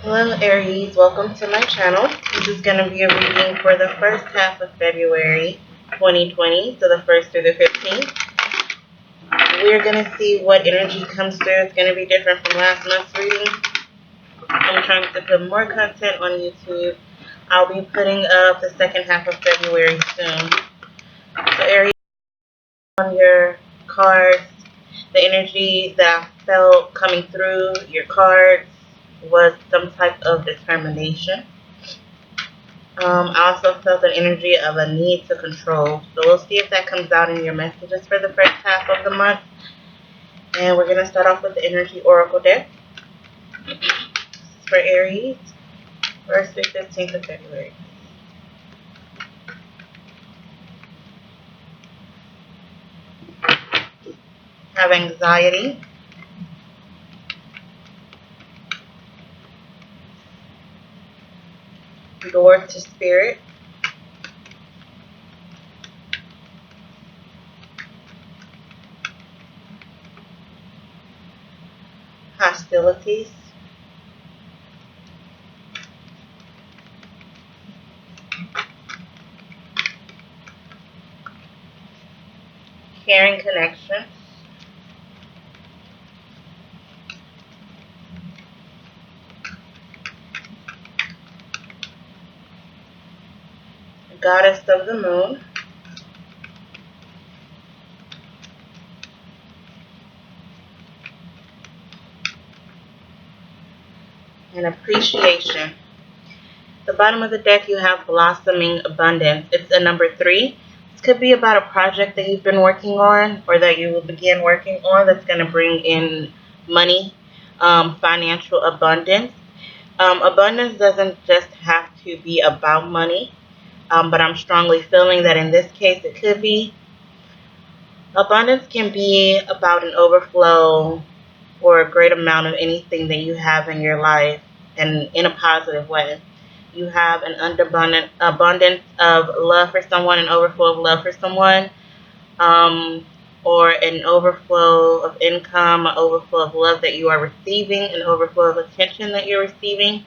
Hello Aries, welcome to my channel. This is going to be a reading for the first half of February 2020, so the 1st through the 15th. We're going to see what energy comes through. It's going to be different from last month's reading. I'm trying to put more content on YouTube. I'll be putting up the second half of February soon. So Aries, on your cards, the energy that I felt coming through your cards was some type of determination. I also felt an energy of a need to control. So we'll see if that comes out in your messages for the first half of the month. And we're going to start off with the Energy Oracle deck. This is for Aries, 1st through 15th of February. Have anxiety. Door to Spirit. Hostilities. Caring connection. Goddess of the Moon. And appreciation. The bottom of the deck, you have blossoming abundance. It's a number 3. This could be about a project that you've been working on or that you will begin working on that's going to bring in money, financial abundance. Abundance doesn't just have to be about money, but I'm strongly feeling that in this case it could be. Abundance can be about an overflow or a great amount of anything that you have in your life, and in a positive way. You have an abundance of love for someone, an overflow of love for someone, or an overflow of income, an overflow of love that you are receiving, an overflow of attention that you're receiving,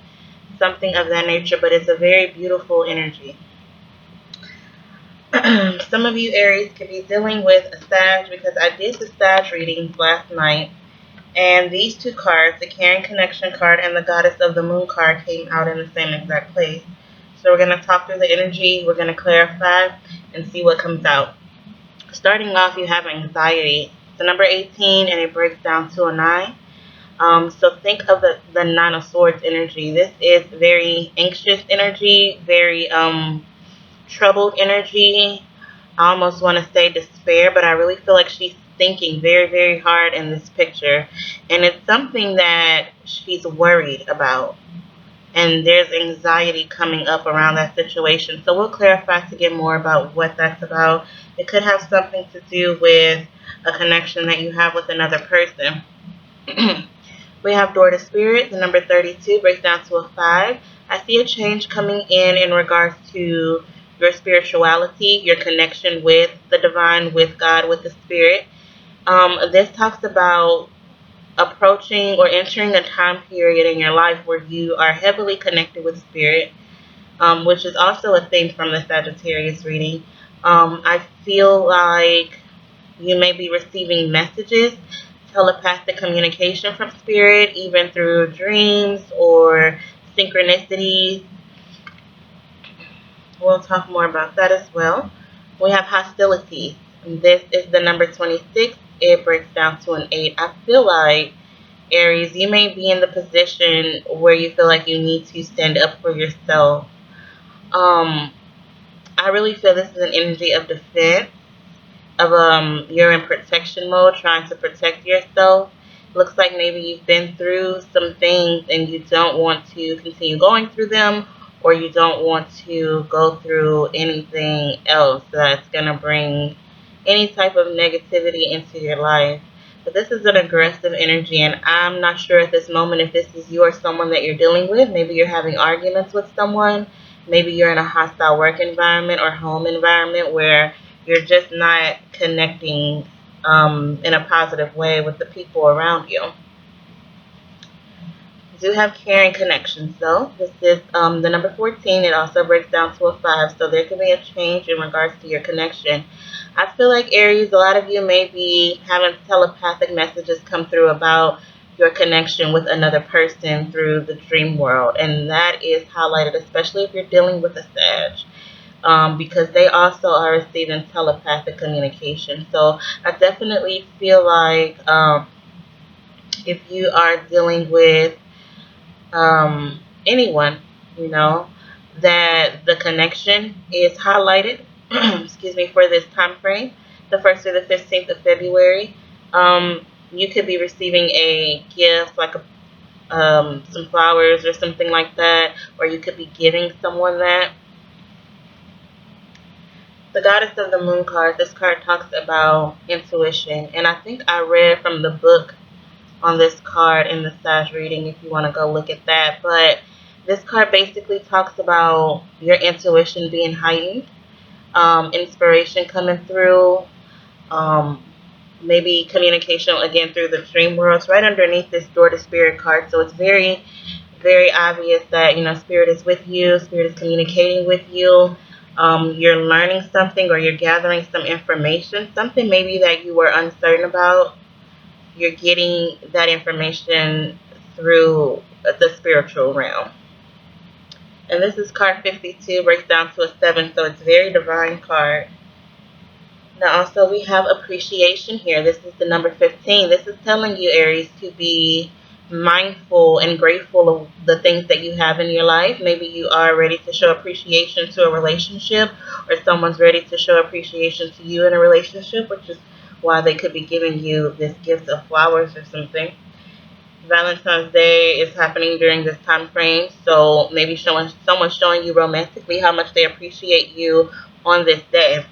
something of that nature, but it's a very beautiful energy. Some of you Aries could be dealing with a Sag, because I did the Sag readings last night. And these two cards, the Caring Connection card and the Goddess of the Moon card, came out in the same exact place. So we're going to talk through the energy, we're going to clarify, and see what comes out. Starting off, you have anxiety. It's the number 18, and it breaks down to a 9. So think of the 9 of Swords energy. This is very anxious energy, very troubled energy. I almost want to say despair, but I really feel like she's thinking very, very hard in this picture. And it's something that she's worried about. And there's anxiety coming up around that situation. So we'll clarify to get more about what that's about. It could have something to do with a connection that you have with another person. We have Door to Spirit, the number 32, breaks down to a 5. I see a change coming in regards to your spirituality, your connection with the divine, with God, with the Spirit. This talks about approaching or entering a time period in your life where you are heavily connected with Spirit, which is also a theme from the Sagittarius reading. I feel like you may be receiving messages, telepathic communication from Spirit, even through dreams or synchronicities. We'll talk more about that as well. We have hostilities. This is the number 26. It breaks down to an 8. I feel like, Aries, you may be in the position where you feel like you need to stand up for yourself. I really feel this is an energy of defense, of you're in protection mode, trying to protect yourself. Looks like maybe you've been through some things and you don't want to continue going through them, or you don't want to go through anything else that's going to bring any type of negativity into your life. But this is an aggressive energy, and I'm not sure at this moment if this is you or someone that you're dealing with. Maybe you're having arguments with someone. Maybe you're in a hostile work environment or home environment where you're just not connecting in a positive way with the people around you. Do have caring connections though. This is the number 14. It also breaks down to a 5, so there could be a change in regards to your connection. I feel like Aries, a lot of you may be having telepathic messages come through about your connection with another person through the dream world, and that is highlighted, especially if you're dealing with a Sag. Because they also are receiving telepathic communication. So I definitely feel like if you are dealing with anyone, you know, that the connection is highlighted, excuse me, for this time frame, the 1st through the 15th of February. You could be receiving a gift like some flowers or something like that, or you could be giving someone that. The Goddess of the Moon card, this card talks about intuition, and I think I read from the book on this card in the Sage reading if you want to go look at that. But this card basically talks about your intuition being heightened, inspiration coming through, um, maybe communication again through the dream world. It's right underneath this Door to Spirit card, so it's very, very obvious that Spirit is with you, Spirit is communicating with you. You're learning something or you're gathering some information, something maybe that you were uncertain about. You're getting that information through the spiritual realm. And this is card 52, breaks down to a 7, so it's a very divine card. Now also we have appreciation here. This is the number 15. This is telling you, Aries, to be mindful and grateful of the things that you have in your life. Maybe you are ready to show appreciation to a relationship, or someone's ready to show appreciation to you in a relationship, which is why they could be giving you this gift of flowers or something. Valentine's Day is happening during this time frame, so maybe someone's showing you romantically how much they appreciate you on this day.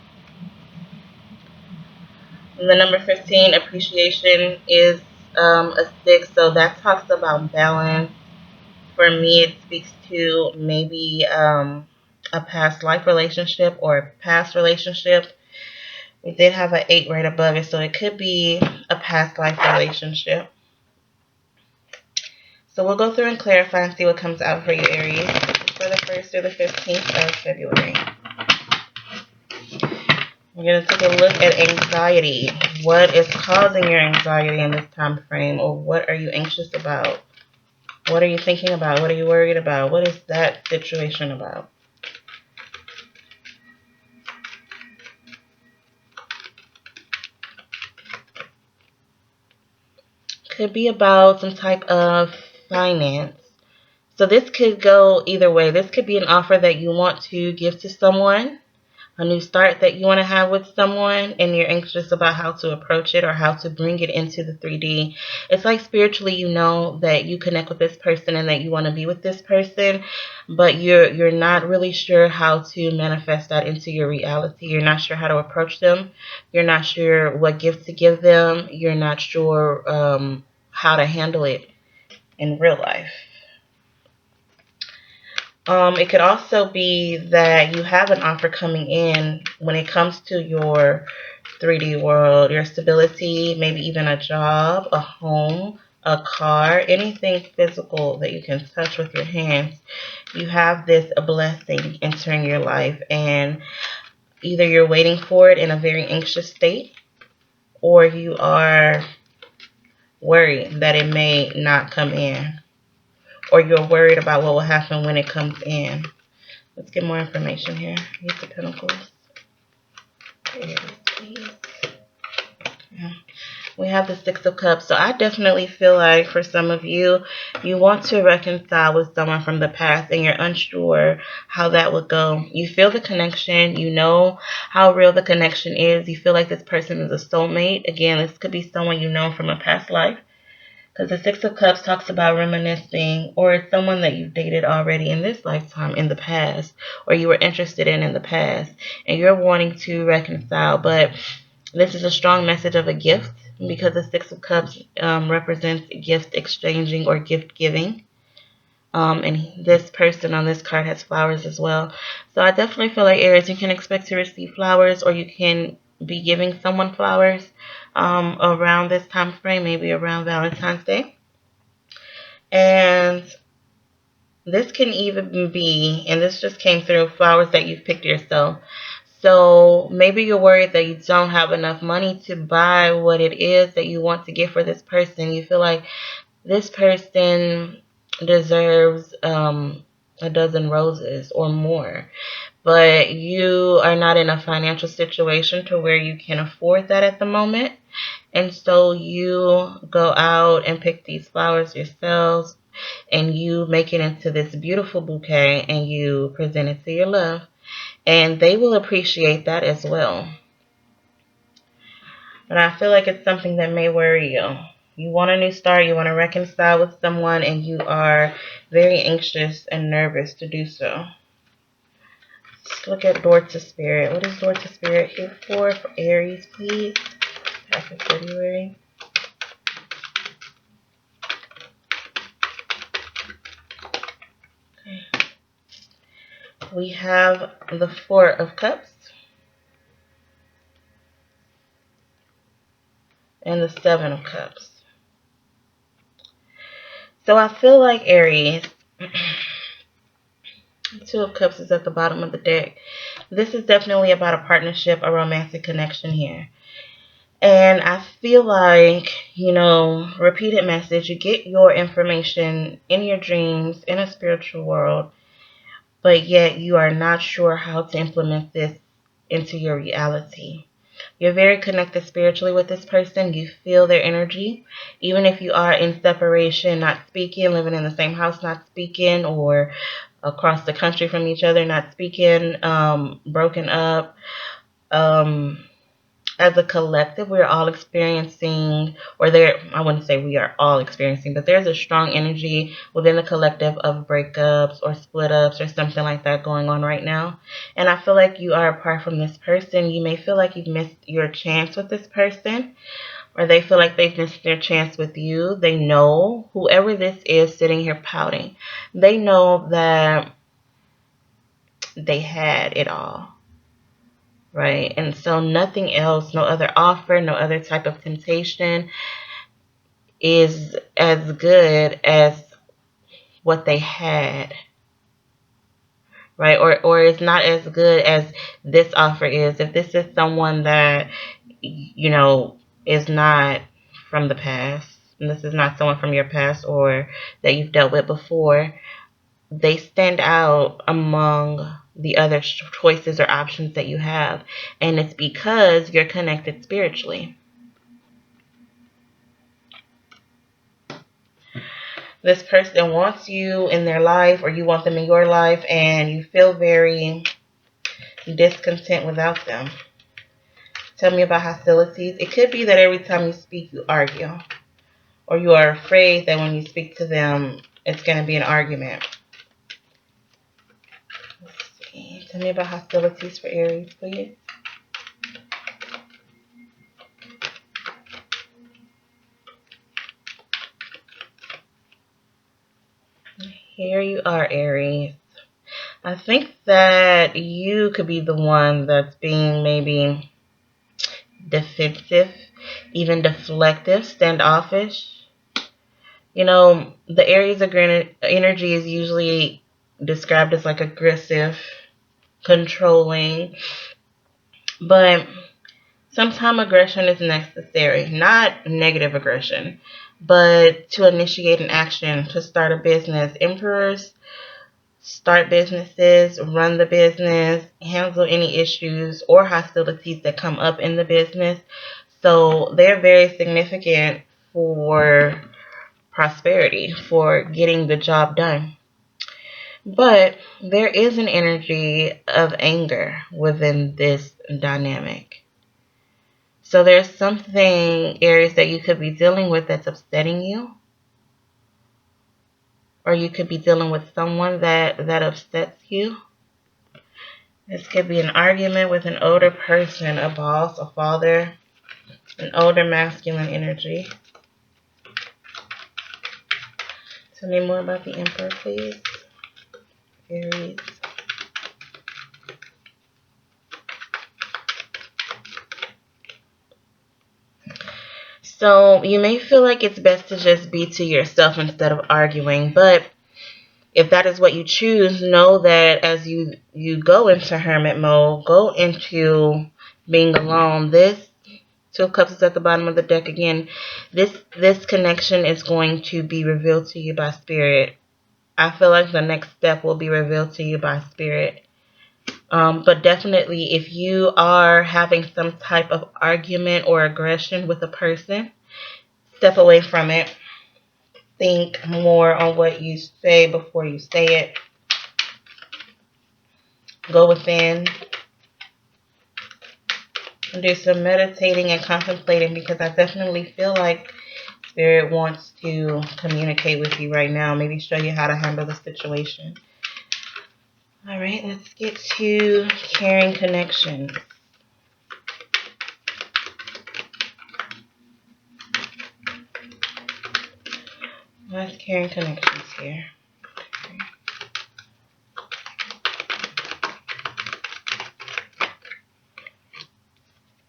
And the number 15, appreciation, is a 6, so that talks about balance. For me, it speaks to maybe a past life relationship or a past relationship. We did have an 8 right above it, so it could be a past life relationship. So we'll go through and clarify and see what comes out for you, Aries, for the 1st through the 15th of February. We're going to take a look at anxiety. What is causing your anxiety in this time frame, or what are you anxious about? What are you thinking about? What are you worried about? What is that situation about? Could be about some type of finance. So this could go either way. This could be an offer that you want to give to someone, a new start that you want to have with someone, and you're anxious about how to approach it or how to bring it into the 3D. It's like spiritually you know that you connect with this person and that you want to be with this person, but you're not really sure how to manifest that into your reality. You're not sure how to approach them. You're not sure what gift to give them. You're not sure how to handle it in real life. It could also be that you have an offer coming in when it comes to your 3D world, your stability, maybe even a job, a home, a car, anything physical that you can touch with your hands. You have this a blessing entering your life, and either you're waiting for it in a very anxious state, or you are worried that it may not come in, or you're worried about what will happen when it comes in. Let's get more information here. Ace of Pentacles. Yeah. We have the Six of Cups. So I definitely feel like for some of you, you want to reconcile with someone from the past and you're unsure how that would go. You feel the connection. You know how real the connection is. You feel like this person is a soulmate. Again, this could be someone you know from a past life. Because the Six of Cups talks about reminiscing, or it's someone that you've dated already in this lifetime in the past, or you were interested in the past, and you're wanting to reconcile. But this is a strong message of a gift, because the Six of Cups represents gift exchanging or gift giving. And this person on this card has flowers as well. So I definitely feel like, Aries, you can expect to receive flowers, or you can be giving someone flowers around this time frame, maybe around Valentine's Day. And This can even be, and this just came through, flowers that you've picked yourself. So maybe you're worried that you don't have enough money to buy what it is that you want to get for this person. You feel like this person deserves a dozen roses or more, but you are not in a financial situation to where you can afford that at the moment. And so you go out and pick these flowers yourselves, and you make it into this beautiful bouquet, and you present it to your love, and they will appreciate that as well. But I feel like it's something that may worry you. You want a new start, you want to reconcile with someone, and you are very anxious and nervous to do so. Let's look at door to spirit. What is door to spirit here for Aries, please? Half of February. Okay. We have the Four of Cups and the Seven of Cups. So I feel like Aries, Two of Cups is at the bottom of the deck. This is definitely about a partnership, a romantic connection here. And I feel like, repeated message, you get your information in your dreams, in a spiritual world, but yet you are not sure how to implement this into your reality. You're very connected spiritually with this person. You feel their energy. Even if you are in separation, not speaking, living in the same house, not speaking, or across the country from each other, not speaking, broken up. As a collective, we're all experiencing, or there, I wouldn't say we are all experiencing, but there's a strong energy within the collective of breakups or split ups or something like that going on right now. And I feel like you are apart from this person. You may feel like you've missed your chance with this person, or they feel like they've missed their chance with you. They know, whoever this is sitting here pouting, they know that they had it all. Right. And so nothing else, no other offer, no other type of temptation is as good as what they had. Right. Or is not as good as this offer is. If this is someone that, is not from the past, and this is not someone from your past or that you've dealt with before, they stand out among the other choices or options that you have. And it's because you're connected spiritually. This person wants you in their life, or you want them in your life, and you feel very discontent without them. Tell me about hostilities. It could be that every time you speak, you argue, or you are afraid that when you speak to them, it's going to be an argument. Let's see. Tell me about hostilities for Aries, please. Here you are, Aries. I think that you could be the one that's being maybe defensive, even deflective, standoffish. The Aries energy is usually described as like aggressive, controlling, but sometimes aggression is necessary. Not negative aggression, but to initiate an action, to start a business. Emperors start businesses, run the business, handle any issues or hostilities that come up in the business. So they're very significant for prosperity, for getting the job done. But there is an energy of anger within this dynamic. So there's something, Aries, that you could be dealing with that's upsetting you. Or you could be dealing with someone that upsets you. This could be an argument with an older person, a boss, a father, an older masculine energy. Tell me more about the Emperor, please. Aries. So you may feel like it's best to just be to yourself instead of arguing, but If that is what you choose, know that as you go into hermit mode, go into being alone, this Two of Cups is at the bottom of the deck again. This connection is going to be revealed to you by Spirit. I feel like the next step will be revealed to you by Spirit. But definitely, if you are having some type of argument or aggression with a person, step away from it. Think more on what you say before you say it. Go within and do some meditating and contemplating, because I definitely feel like Spirit wants to communicate with you right now. Maybe show you how to handle the situation. All right, let's get to caring connections. What's caring connections here?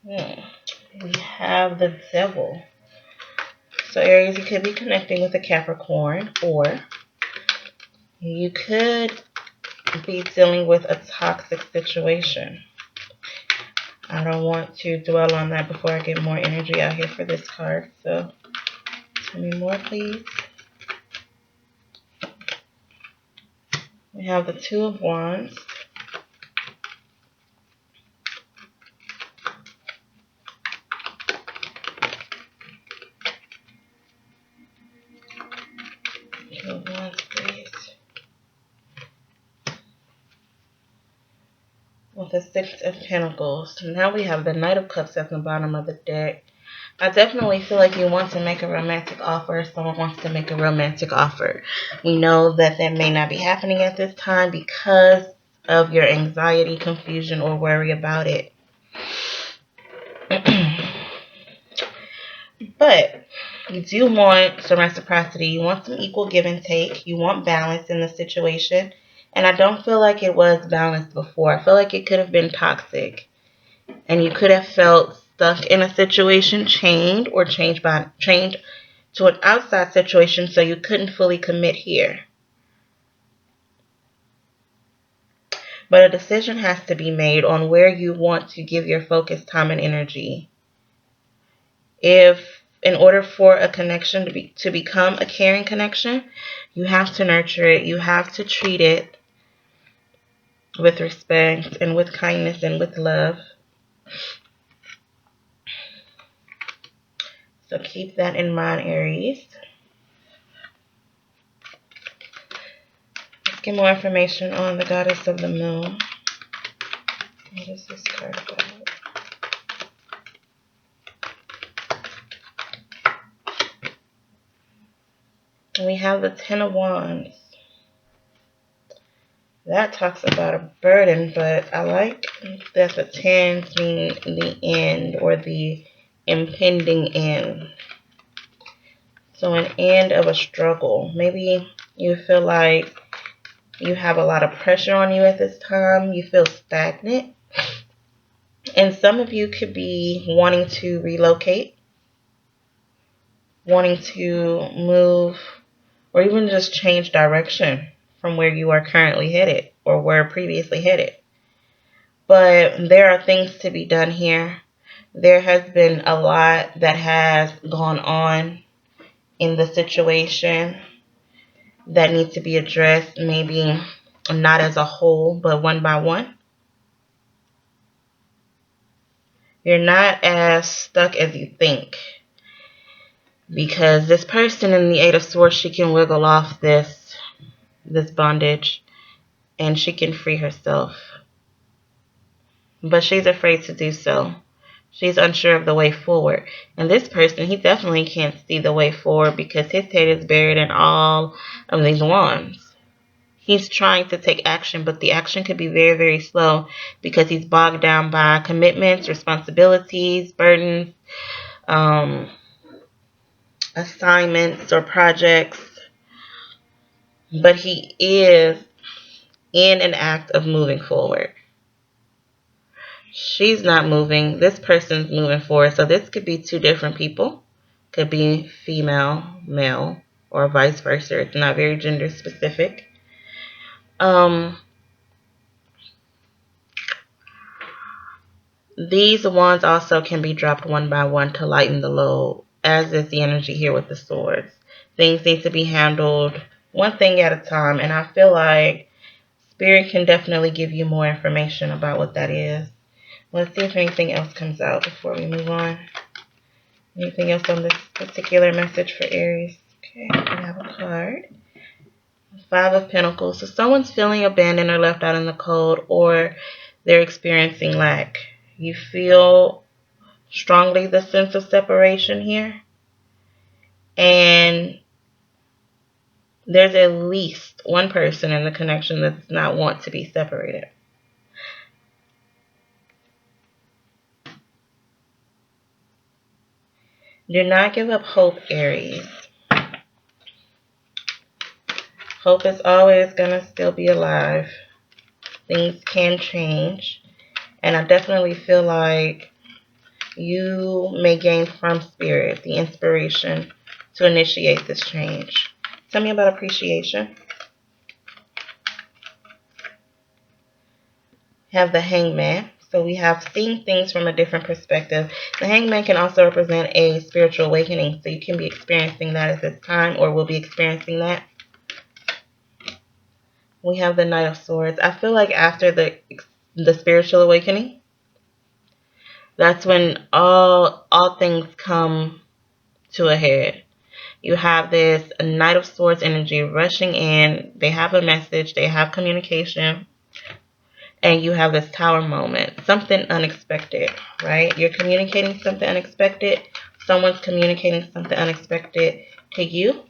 We have the Devil. So Aries, you could be connecting with a Capricorn, or you could be dealing with a toxic situation. I don't want to dwell on that before I get more energy out here for this card. So tell me more, please. We have the Two of Wands. Two of Wands, please. With the Six of Pentacles. Now we have the Knight of Cups at the bottom of the deck. I definitely feel like you want to make a romantic offer. Someone wants to make a romantic offer. We know that that may not be happening at this time because of your anxiety, confusion, or worry about it. But you do want some reciprocity. You want some equal give and take. You want balance in the situation. And I don't feel like it was balanced before. I feel like it could have been toxic. And you could have felt stuck in a situation, chained to an outside situation, so you couldn't fully commit here. But a decision has to be made on where you want to give your focus, time, and energy. If in order for a connection to become a caring connection, you have to nurture it. You have to treat it with respect and with kindness and with love. So keep that in mind, Aries. Let's get more information on the Goddess of the Moon. What is this card about? We have the Ten of Wands. That talks about a burden, but I like that the tens mean the end or the impending end. So an end of a struggle. Maybe you feel like you have a lot of pressure on you at this time. You feel stagnant. And some of you could be wanting to relocate, wanting to move, or even just change direction from where you are currently headed or were previously headed. But there are things to be done here. There has been a lot that has gone on in the situation that needs to be addressed, maybe not as a whole, but one by one. You're not as stuck as you think, because this person in the Eight of Swords, she can wiggle off this bondage and she can free herself. But she's afraid to do so. She's unsure of the way forward. And this person, he definitely can't see the way forward because his head is buried in all of these wands. He's trying to take action, but the action could be very, very slow because he's bogged down by commitments, responsibilities, burdens, assignments, or projects. But he is in an act of moving forward. She's not moving. This person's moving forward. So this could be two different people. Could be female, male, or vice versa. It's not very gender specific. Um, these wands also can be dropped one by one to lighten the load, as is the energy here with the swords. Things need to be handled one thing at a time, and I feel like Spirit can definitely give you more information about what that is. Let's see if anything else comes out before we move on. Anything else on this particular message for Aries? Okay, we have a card. Five of Pentacles. So someone's feeling abandoned or left out in the cold, or they're experiencing lack. You feel strongly the sense of separation here. And there's at least one person in the connection that does not want to be separated. Do not give up hope, Aries. Hope is always going to still be alive. Things can change. And I definitely feel like you may gain from Spirit the inspiration to initiate this change. Tell me about appreciation. Have the Hangman. So we have seeing things from a different perspective. The Hangman can also represent a spiritual awakening. So you can be experiencing that at this time, or will be experiencing that. We have the Knight of Swords. I feel like after the spiritual awakening, that's when all things come to a head. You have this Knight of Swords energy rushing in. They have a message. They have communication. And you have this Tower moment. Something unexpected, right? You're communicating something unexpected. Someone's communicating something unexpected to you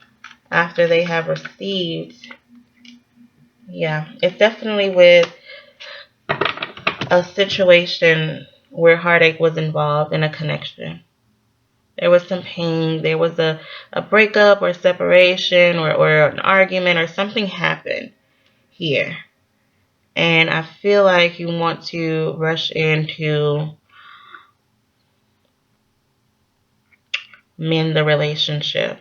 after they have received. Yeah, it's definitely with a situation where heartache was involved in a connection. There was some pain. There was a breakup or separation or an argument or something happened here. And I feel like you want to rush in to mend the relationship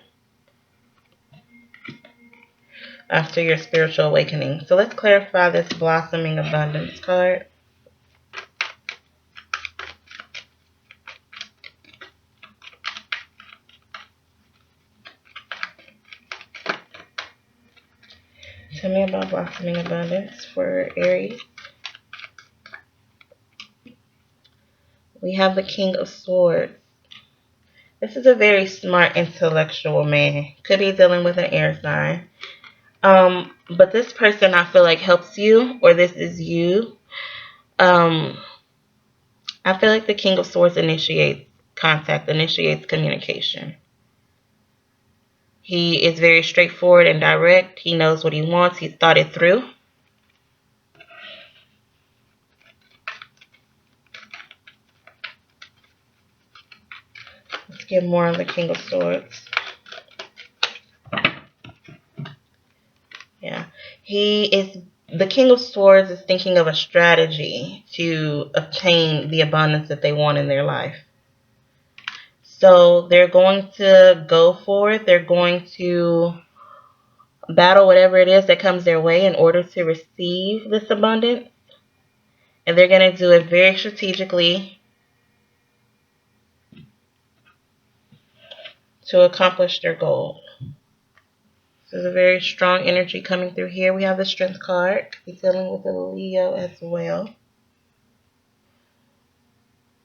after your spiritual awakening. So let's clarify this blossoming abundance card. Tell me about blossoming abundance for Aries. We have the King of Swords. This is a very smart, intellectual man. Could be dealing with an air sign. But this person I feel like helps you, or this is you. I feel like the King of Swords initiates contact, initiates communication. He is very straightforward and direct. He knows what he wants. He's thought it through. Let's get more on the King of Swords. Yeah. The King of Swords is thinking of a strategy to obtain the abundance that they want in their life. So they're going to go for it. They're going to battle whatever it is that comes their way in order to receive this abundance. And they're going to do it very strategically to accomplish their goal. So there's a very strong energy coming through here. We have the Strength card. He's dealing with a Leo as well.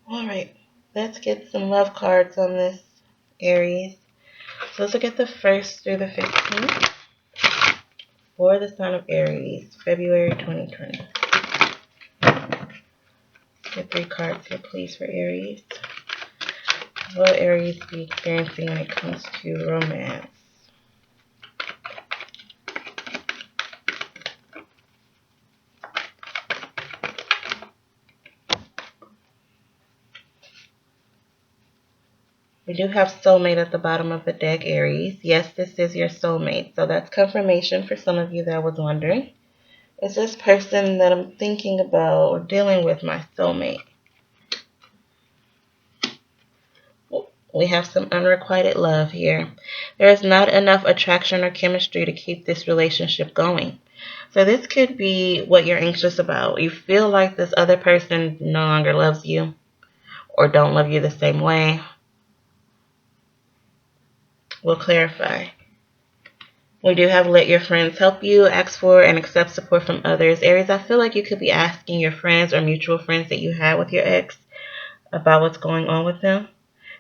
All right, let's get some love cards on this Aries. So let's look at the 1st through the 15th for the sign of Aries, February 2020. Get 3 cards here, please, for Aries. What will Aries be experiencing when it comes to romance? We do have soulmate at the bottom of the deck, Aries. Yes, this is your soulmate. So that's confirmation for some of you that was wondering. Is this person that I'm thinking about or dealing with my soulmate? We have some unrequited love here. There is not enough attraction or chemistry to keep this relationship going. So this could be what you're anxious about. You feel like this other person no longer loves you or don't love you the same way. We'll clarify. We do have let your friends help you, ask for and accept support from others. Aries, I feel like you could be asking your friends or mutual friends that you had with your ex about what's going on with them.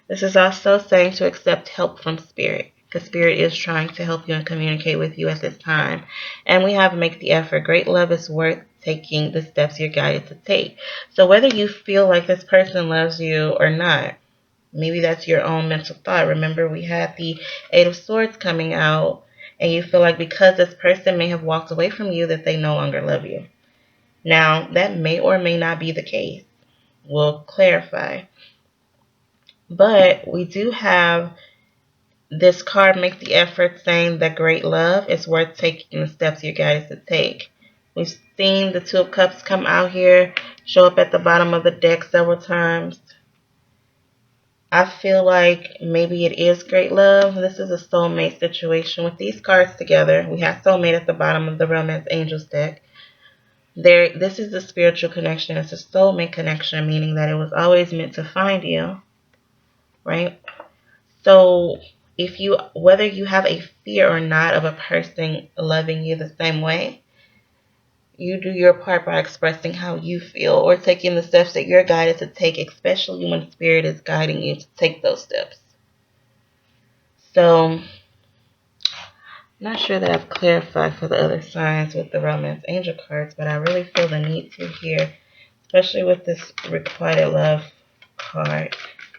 This is also saying to accept help from Spirit, because Spirit is trying to help you and communicate with you at this time. And we have make the effort. Great love is worth taking the steps you're guided to take. So whether you feel like this person loves you or not, maybe that's your own mental thought. Remember, we had the Eight of Swords coming out, and you feel like because this person may have walked away from you that they no longer love you. Now, that may or may not be the case. We'll clarify. But we do have this card, make the effort, saying that great love is worth taking the steps you're guided to take. We've seen the Two of Cups come out here, show up at the bottom of the deck several times. I feel like maybe it is great love. This is a soulmate situation. With these cards together, we have soulmate at the bottom of the Romance Angels deck. This is the spiritual connection. It's a soulmate connection, meaning that it was always meant to find you, right? So whether you have a fear or not of a person loving you the same way, you do your part by expressing how you feel or taking the steps that you're guided to take, especially when Spirit is guiding you to take those steps. So, I'm not sure that I've clarified for the other signs with the Romance Angel cards, but I really feel the need to here, especially with this Requited Love card.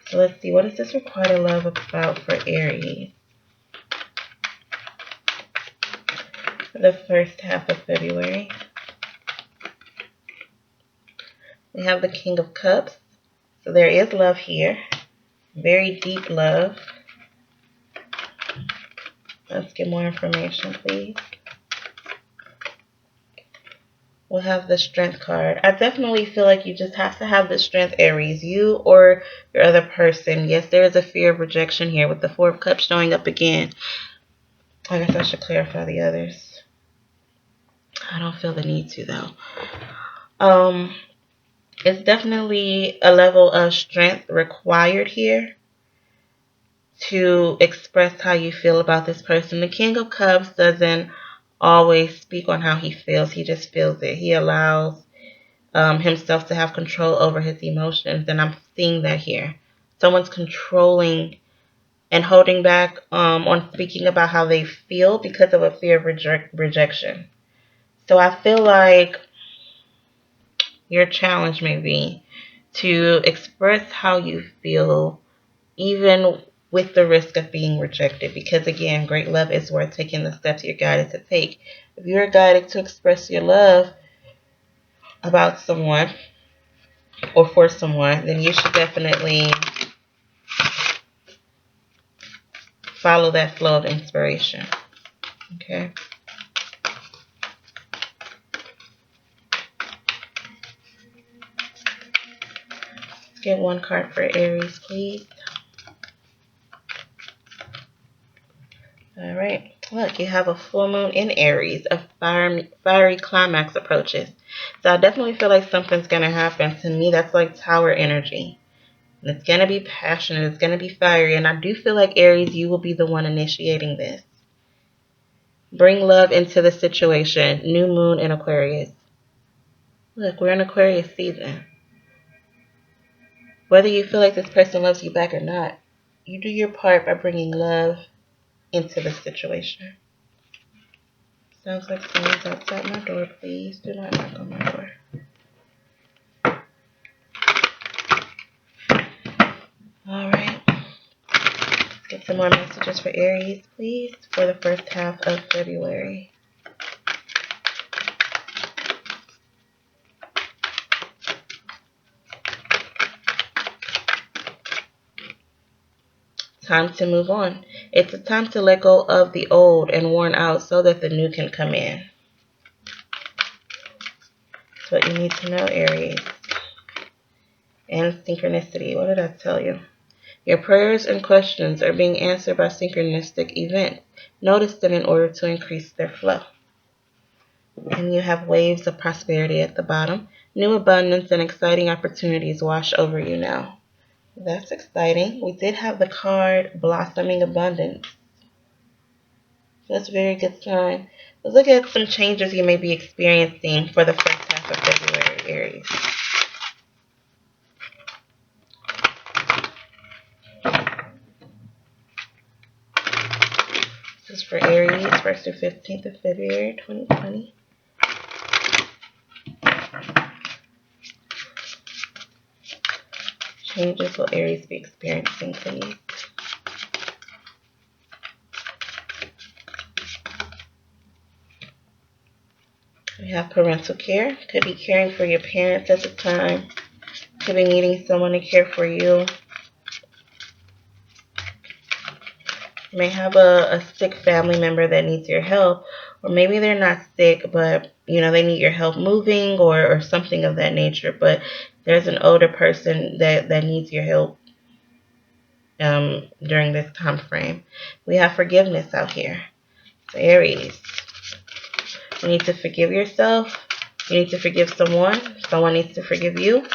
So let's see, what is this Requited Love about for Aries? The first half of February. We have the King of Cups. So there is love here. Very deep love. Let's get more information, please. We'll have the Strength card. I definitely feel like you just have to have the strength, Aries. You or your other person. Yes, there is a fear of rejection here with the Four of Cups showing up again. I guess I should clarify the others. I don't feel the need to, though. It's definitely a level of strength required here to express how you feel about this person. The King of Cups doesn't always speak on how he feels. He just feels it. He allows himself to have control over his emotions, and I'm seeing that here. Someone's controlling and holding back on speaking about how they feel because of a fear of rejection. So I feel like your challenge may be to express how you feel even with the risk of being rejected, because again, great love is worth taking the steps you're guided to take. If you're guided to express your love about someone or for someone, then you should definitely follow that flow of inspiration. Okay. Let's get one card for Aries, please. All right. Look, you have a full moon in Aries. A fiery climax approaches. So I definitely feel like something's going to happen. To me, that's like tower energy. And it's going to be passionate. It's going to be fiery. And I do feel like, Aries, you will be the one initiating this. Bring love into the situation. New moon in Aquarius. Look, we're in Aquarius season. Whether you feel like this person loves you back or not, you do your part by bringing love into the situation. Sounds like someone's outside my door. Please do not knock on my door. Alright. Let's get some more messages for Aries, please, for the first half of February. Time to move on. It's a time to let go of the old and worn out so that the new can come in. That's what you need to know, Aries. And synchronicity. What did I tell you? Your prayers and questions are being answered by synchronistic events. Notice them in order to increase their flow. And you have waves of prosperity at the bottom. New abundance and exciting opportunities wash over you now. That's exciting. We did have the card Blossoming Abundance. That's a very good sign. Let's look at some changes you may be experiencing for the first half of February, Aries. This is for Aries, 1st through 15th of February, 2020. Changes will Aries be experiencing, please? We have parental care. Could be caring for your parents at the time. Could be needing someone to care for you. You may have a sick family member that needs your help, or maybe they're not sick, but they need your help moving or something of that nature. But there's an older person that needs your help during this time frame. We have forgiveness out here. So Aries, you need to forgive yourself. You need to forgive someone. Someone needs to forgive you.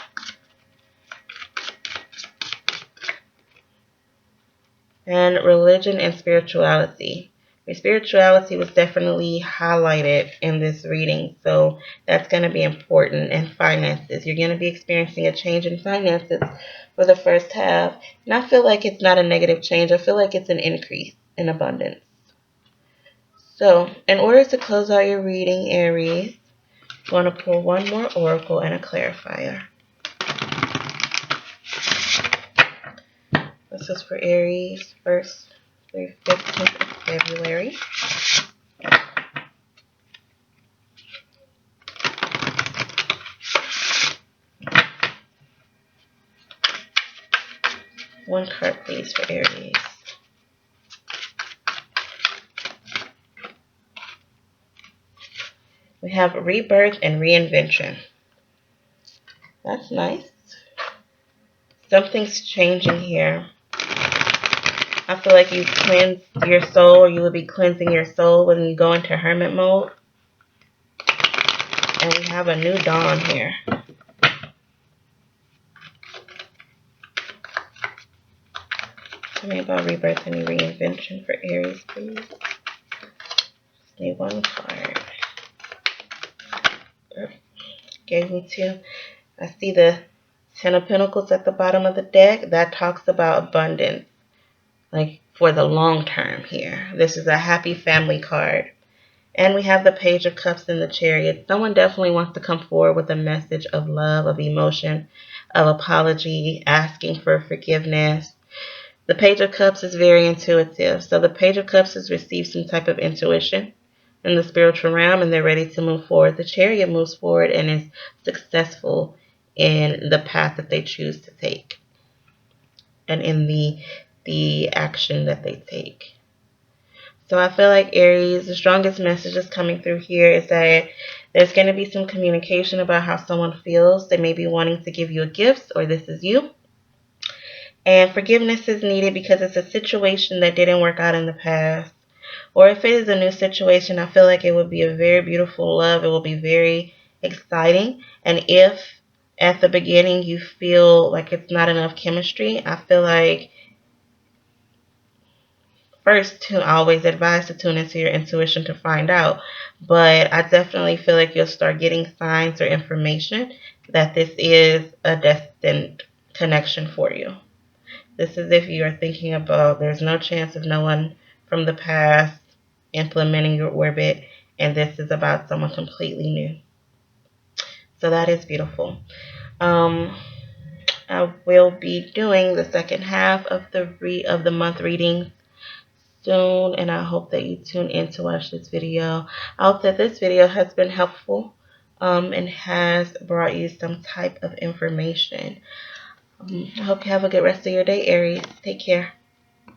And religion and spirituality. Your spirituality was definitely highlighted in this reading, so that's going to be important. And finances. You're going to be experiencing a change in finances for the first half. And I feel like it's not a negative change. I feel like it's an increase in abundance. So, in order to close out your reading, Aries, I'm going to pull one more oracle and a clarifier. This is for Aries, 1st through 15th of February. One card, please, for Aries. We have rebirth and reinvention. That's nice. Something's changing here. I feel like you cleansed your soul, or you will be cleansing your soul when you go into hermit mode. And we have a new dawn here. Tell me about rebirth and reinvention for Aries, please. Just need one card. Gave me two. I see the 10 of Pentacles at the bottom of the deck. That talks about abundance, like for the long term here. This is a happy family card. And we have the Page of Cups in the Chariot. Someone definitely wants to come forward with a message of love, of emotion, of apology, asking for forgiveness. The Page of Cups is very intuitive. So the Page of Cups has received some type of intuition in the spiritual realm, and they're ready to move forward. The Chariot moves forward and is successful in the path that they choose to take and in the action that they take. So I feel like Aries, the strongest message is coming through here is that there's going to be some communication about how someone feels. They may be wanting to give you a gift, or this is you. And forgiveness is needed because it's a situation that didn't work out in the past. Or if it is a new situation, I feel like it would be a very beautiful love. It will be very exciting. And if at the beginning you feel like it's not enough chemistry, I feel like first to always advise to tune into your intuition to find out. But I definitely feel like you'll start getting signs or information that this is a destined connection for you. This is if you are thinking about there's no chance of no one from the past implementing your orbit, and this is about someone completely new. So that is beautiful. I will be doing the second half of the month readings soon, and I hope that you tune in to watch this video. I hope that this video has been helpful and has brought you some type of information. I hope you have a good rest of your day, Aries. Take care.